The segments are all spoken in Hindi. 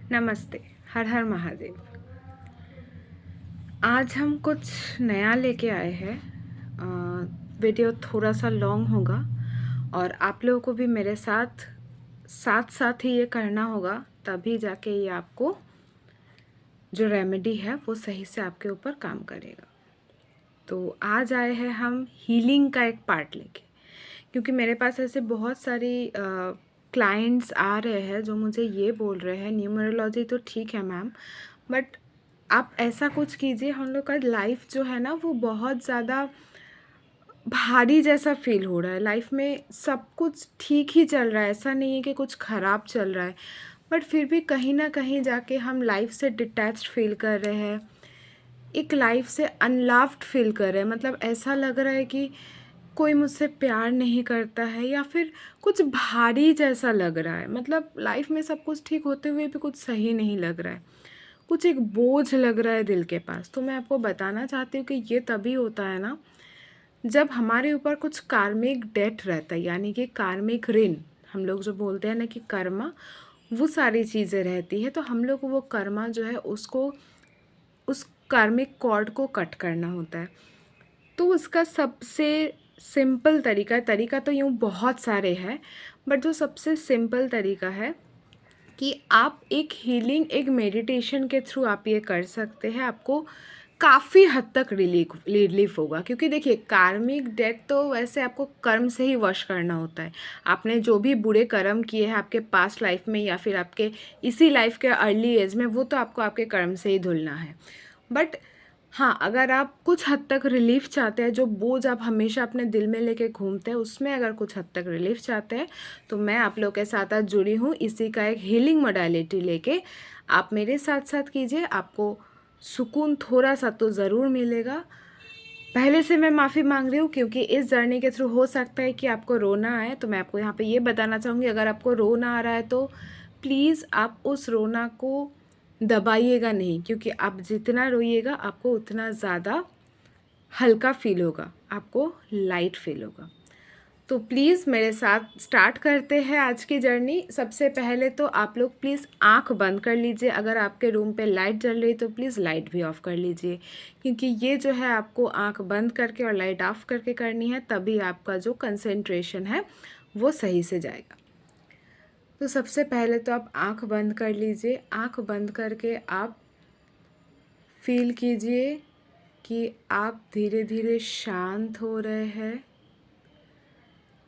नमस्ते। हर हर महादेव। आज हम कुछ नया लेके आए हैं। वीडियो थोड़ा सा लॉन्ग होगा और आप लोगों को भी मेरे साथ साथ साथ ही ये करना होगा, तभी जाके ये आपको जो रेमेडी है वो सही से आपके ऊपर काम करेगा। तो आज आए हैं हम हीलिंग का एक पार्ट लेके, क्योंकि मेरे पास ऐसे बहुत सारी क्लाइंट्स आ रहे हैं जो मुझे ये बोल रहे हैं, न्यूमरोलॉजी तो ठीक है मैम, बट आप ऐसा कुछ कीजिए, हम लोग का लाइफ जो है ना वो बहुत ज़्यादा भारी जैसा फील हो रहा है। लाइफ में सब कुछ ठीक ही चल रहा है, ऐसा नहीं है कि कुछ ख़राब चल रहा है, बट फिर भी कहीं ना कहीं जाके हम लाइफ से डिटैच्ड फील कर रहे हैं, एक लाइफ से अनलव्ड फील कर रहे हैं। मतलब ऐसा लग रहा है कि कोई मुझसे प्यार नहीं करता है, या फिर कुछ भारी जैसा लग रहा है। मतलब लाइफ में सब कुछ ठीक होते हुए भी कुछ सही नहीं लग रहा है, कुछ एक बोझ लग रहा है दिल के पास। तो मैं आपको बताना चाहती हूँ कि ये तभी होता है ना, जब हमारे ऊपर कुछ कार्मिक डेट रहता है, यानी कि कार्मिक ऋण, हम लोग जो बोलते हैं ना कि कर्मा, वो सारी चीज़ें रहती है। तो हम लोग को वो कर्मा जो है उसको, उस कार्मिक कॉर्ड को कट करना होता है। तो उसका सबसे सिंपल तरीका तो यूँ बहुत सारे हैं, बट जो सबसे सिंपल तरीका है कि आप एक हीलिंग, एक मेडिटेशन के थ्रू आप ये कर सकते हैं। आपको काफ़ी हद तक रिलीफ होगा, क्योंकि देखिए कार्मिक डेट तो वैसे आपको कर्म से ही वश करना होता है। आपने जो भी बुरे कर्म किए हैं आपके पास्ट लाइफ में या फिर आपके इसी लाइफ के अर्ली एज में, वो तो आपको आपके कर्म से ही धुलना है। बट हाँ, अगर आप कुछ हद तक रिलीफ चाहते हैं, जो बोझ आप हमेशा अपने दिल में लेके घूमते हैं उसमें अगर कुछ हद तक रिलीफ चाहते हैं, तो मैं आप लोग के साथ आज जुड़ी हूँ इसी का एक हीलिंग मोडालिटी लेके। आप मेरे साथ साथ कीजिए, आपको सुकून थोड़ा सा तो ज़रूर मिलेगा। पहले से मैं माफ़ी मांग रही हूँ, क्योंकि इस जर्नी के थ्रू हो सकता है कि आपको रोना आए। तो मैं आपको यहाँ पे ये बताना चाहूँगी, अगर आपको रोना आ रहा है तो प्लीज़ आप उस रोना को दबाइएगा नहीं, क्योंकि आप जितना रोइएगा आपको उतना ज़्यादा हल्का फील होगा, आपको लाइट फील होगा। तो प्लीज़ मेरे साथ स्टार्ट करते हैं आज की जर्नी। सबसे पहले तो आप लोग प्लीज़ आँख बंद कर लीजिए। अगर आपके रूम पे लाइट जल रही तो प्लीज़ लाइट भी ऑफ़ कर लीजिए, क्योंकि ये जो है आपको आँख बंद करके और लाइट ऑफ़ करके करनी है, तभी आपका जो कंसंट्रेशन है वो सही से जाएगा। तो सबसे पहले तो आप आँख बंद कर लीजिए। आँख बंद करके आप फील कीजिए कि आप धीरे धीरे शांत हो रहे हैं,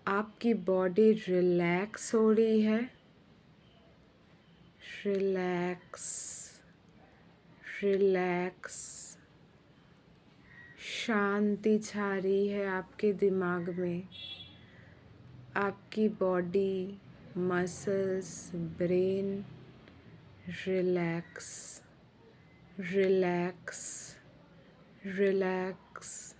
आपकी बॉडी रिलैक्स हो रही है। रिलैक्स, रिलैक्स, शांति छा रही है आपके दिमाग में। आपकी body, muscles, brain relax, relax, relax.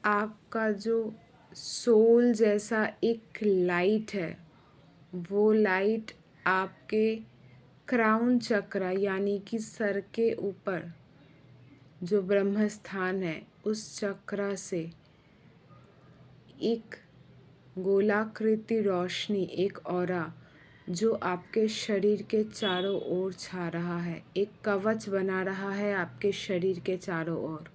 आपका जो सोल जैसा एक लाइट है, वो लाइट आपके क्राउन चक्र यानी कि सर के ऊपर जो ब्रह्म स्थान है उस चक्र से एक गोलाकृति रोशनी, एक ऑरा जो आपके शरीर के चारों ओर छा रहा है, एक कवच बना रहा है आपके शरीर के चारों ओर।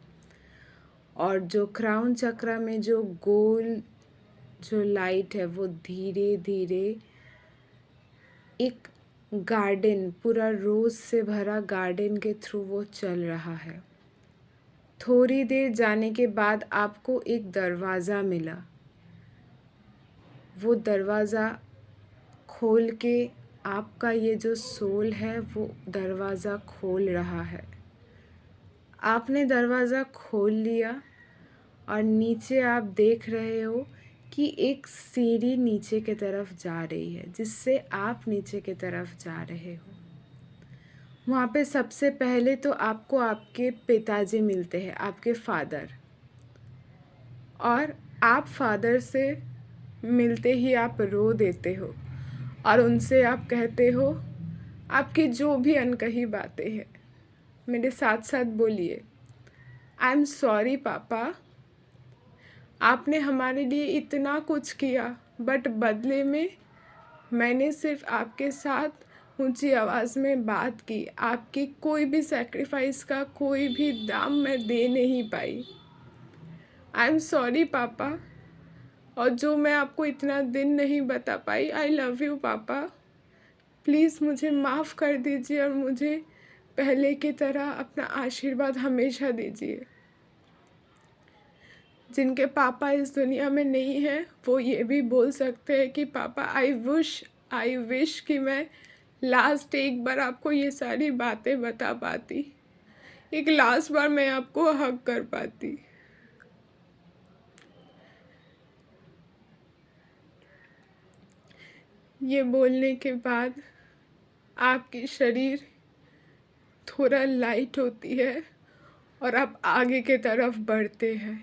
और जो क्राउन चक्र में जो गोल जो लाइट है वो धीरे धीरे एक गार्डन, पूरा रोज से भरा गार्डन के थ्रू वो चल रहा है। थोड़ी देर जाने के बाद आपको एक दरवाज़ा मिला। वो दरवाज़ा खोल के आपका ये जो सोल है वो दरवाज़ा खोल रहा है। आपने दरवाज़ा खोल लिया और नीचे आप देख रहे हो कि एक सीढ़ी नीचे की तरफ जा रही है, जिससे आप नीचे की तरफ जा रहे हो। वहाँ पे सबसे पहले तो आपको आपके पिताजी मिलते हैं, आपके फादर। और आप फादर से मिलते ही आप रो देते हो और उनसे आप कहते हो आपकी जो भी अनकही बातें हैं। मेरे साथ साथ बोलिए, आई एम सॉरी पापा, आपने हमारे लिए इतना कुछ किया, बट बदले में मैंने सिर्फ आपके साथ ऊंची आवाज़ में बात की, आपकी कोई भी सेक्रीफाइस का कोई भी दाम मैं दे नहीं पाई। आई एम सॉरी पापा, और जो मैं आपको इतना दिन नहीं बता पाई, आई लव यू पापा। प्लीज़ मुझे माफ़ कर दीजिए और मुझे पहले की तरह अपना आशीर्वाद हमेशा दीजिए। जिनके पापा इस दुनिया में नहीं हैं वो ये भी बोल सकते हैं कि पापा आई विश कि मैं लास्ट एक बार आपको ये सारी बातें बता पाती, एक लास्ट बार मैं आपको हग कर पाती। ये बोलने के बाद आपकी शरीर थोड़ा लाइट होती है और आप आगे के तरफ बढ़ते हैं।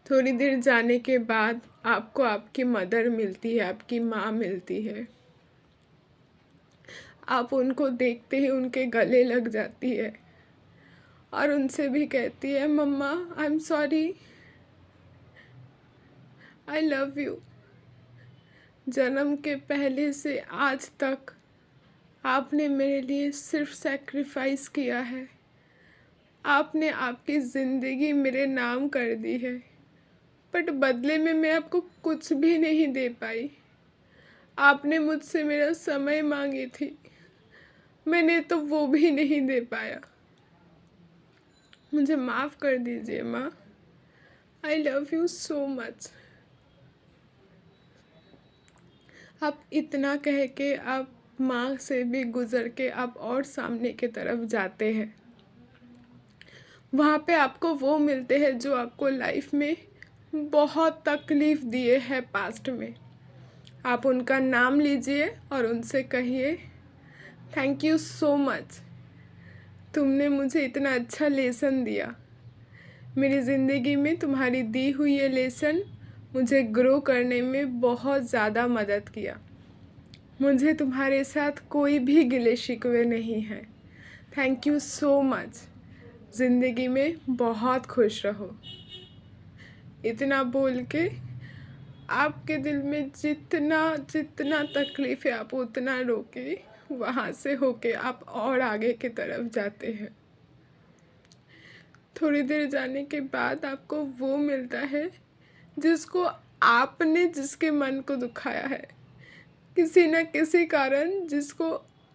थोड़ी देर जाने के बाद आपको आपकी मदर मिलती है, आपकी माँ मिलती है। आप उनको देखते ही उनके गले लग जाती है और उनसे भी कहती है, mama I am sorry, I love you. जन्म के पहले से आज तक आपने मेरे लिए सिर्फ सेक्रीफाइस किया है। आपने आपकी ज़िंदगी मेरे नाम कर दी है, बट बदले में मैं आपको कुछ भी नहीं दे पाई। आपने मुझसे मेरा समय मांगी थी, मैंने तो वो भी नहीं दे पाया। मुझे माफ़ कर दीजिए माँ। आई लव यू सो मच। आप इतना कह के आप माँ से भी गुज़र के आप और सामने की तरफ जाते हैं। वहाँ पे आपको वो मिलते हैं जो आपको लाइफ में बहुत तकलीफ़ दिए हैं पास्ट में। आप उनका नाम लीजिए और उनसे कहिए, थैंक यू सो मच, तुमने मुझे इतना अच्छा लेसन दिया। मेरी ज़िंदगी में तुम्हारी दी हुई ये लेसन मुझे ग्रो करने में बहुत ज़्यादा मदद किया। मुझे तुम्हारे साथ कोई भी गिले शिकवे नहीं है। Thank you so much. ज़िंदगी में बहुत खुश रहो। इतना बोल के आपके दिल में जितना जितना तकलीफ़ है आप उतना रोके वहाँ से होके आप और आगे की तरफ जाते हैं। थोड़ी देर जाने के बाद आपको वो मिलता है जिसको आपने जिसके मन को दुखाया है, किसी न किसी कारण जिसको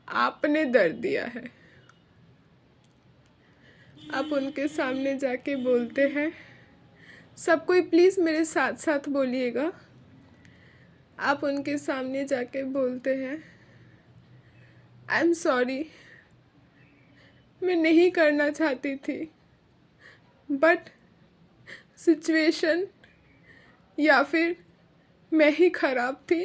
आपने दर्द दिया है। आप उनके सामने जाके बोलते हैं, सब कोई प्लीज़ मेरे साथ साथ बोलिएगा। आप उनके सामने जाके बोलते हैं, आई एम सॉरी, मैं नहीं करना चाहती थी, बट सिचुएशन या फिर मैं ही ख़राब थी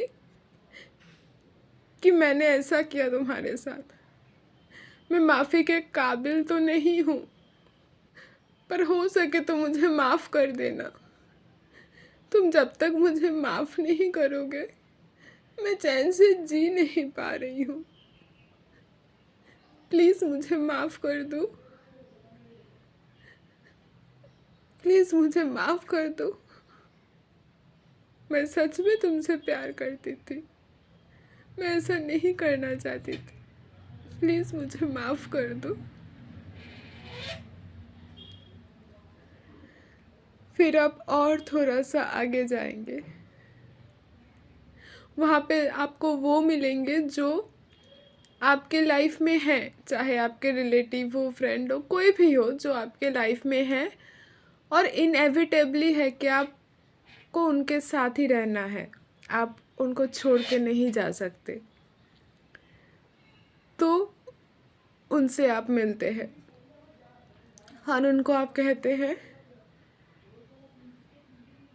कि मैंने ऐसा किया तुम्हारे साथ। मैं माफ़ी के काबिल तो नहीं हूँ, पर हो सके तो मुझे माफ़ कर देना। तुम जब तक मुझे माफ़ नहीं करोगे मैं चैन से जी नहीं पा रही हूँ। प्लीज़ मुझे माफ़ कर दो, प्लीज़ मुझे माफ़ कर दो। मैं सच में तुमसे प्यार करती थी, मैं ऐसा नहीं करना चाहती थी। प्लीज़ मुझे माफ़ कर दो। फिर आप और थोड़ा सा आगे जाएंगे, वहाँ पे आपको वो मिलेंगे जो आपके लाइफ में है, चाहे आपके रिलेटिव हो, फ्रेंड हो, कोई भी हो जो आपके लाइफ में है और इनएविटेबली है कि आपको उनके साथ ही रहना है, आप उनको छोड़ के नहीं जा सकते। तो उनसे आप मिलते हैं और उनको आप कहते हैं,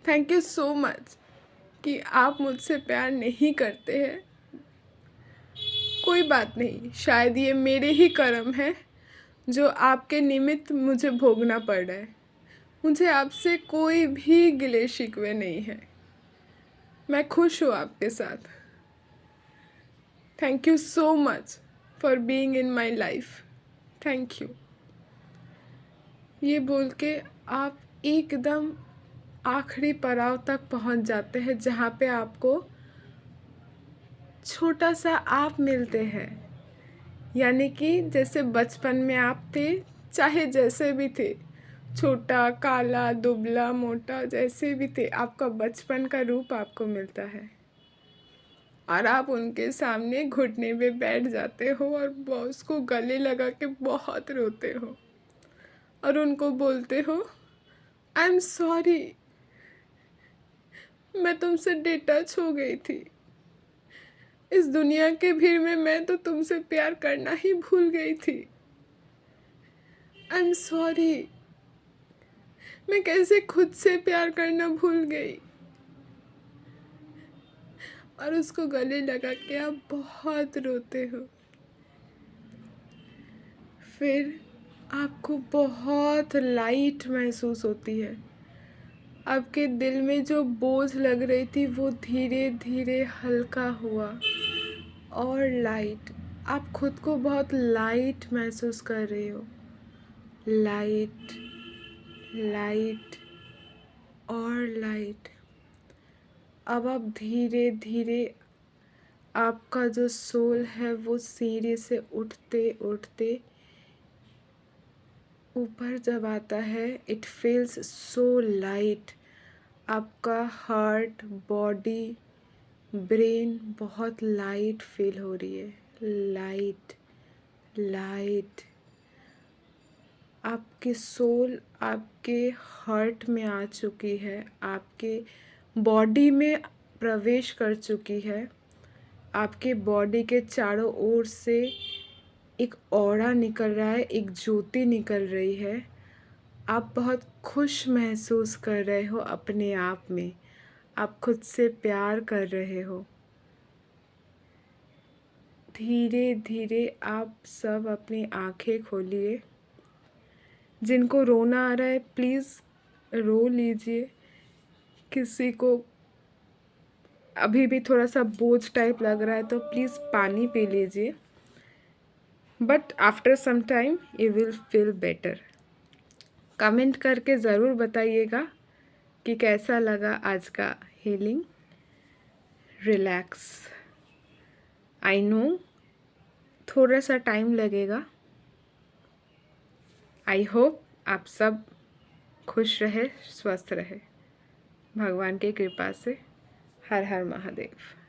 थैंक यू सो मच कि आप मुझसे प्यार नहीं करते हैं। कोई बात नहीं, शायद ये मेरे ही कर्म है जो आपके निमित्त मुझे भोगना पड़ रहा है। मुझे आपसे कोई भी गिले शिकवे नहीं है, मैं खुश हूँ आपके साथ। Thank you so much for being in my life, thank you. ये बोल के आप एकदम आखिरी पड़ाव तक पहुंच जाते हैं जहाँ पे आपको छोटा सा आप मिलते हैं। यानी कि जैसे बचपन में आप थे, चाहे जैसे भी थे, छोटा, काला, दुबला, मोटा, जैसे भी थे, आपका बचपन का रूप आपको मिलता है और आप उनके सामने घुटने पे बैठ जाते हो और उसको गले लगा के बहुत रोते हो और उनको बोलते हो, आई एम सॉरी, मैं तुमसे डिटच हो गई थी। इस दुनिया के भीड़ में मैं तो तुमसे प्यार करना ही भूल गई थी। आई एम सॉरी, मैं कैसे खुद से प्यार करना भूल गई। और उसको गले लगा के आप बहुत रोते हो। फिर आपको बहुत लाइट महसूस होती है। आपके दिल में जो बोझ लग रही थी वो धीरे धीरे हल्का हुआ और लाइट। आप खुद को बहुत लाइट महसूस कर रहे हो। लाइट, लाइट और लाइट। अब आप धीरे धीरे आपका जो सोल है वो सीढ़ी से उठते उठते ऊपर जब आता है, इट फील्स सो लाइट। आपका हार्ट, बॉडी, ब्रेन बहुत लाइट फील हो रही है। Light, light. आपकी सोल आपके हार्ट में आ चुकी है, आपके बॉडी में प्रवेश कर चुकी है। आपके बॉडी के चारों ओर से एक ऑरा निकल रहा है, एक ज्योति निकल रही है। आप बहुत खुश महसूस कर रहे हो अपने आप में। आप खुद से प्यार कर रहे हो। धीरे धीरे आप सब अपनी आंखें खोलिए। जिनको रोना आ रहा है प्लीज़ रो लीजिए। किसी को अभी भी थोड़ा सा बोझ टाइप लग रहा है तो प्लीज़ पानी पी लीजिए। But after some time you will feel better. Comment करके ज़रूर बताइएगा कि कैसा लगा आज का हीलिंग। रिलैक्स। आई नो थोड़ा सा टाइम लगेगा। आई होप आप सब खुश रहे, स्वस्थ रहे। भगवान की कृपा से। हर हर महादेव।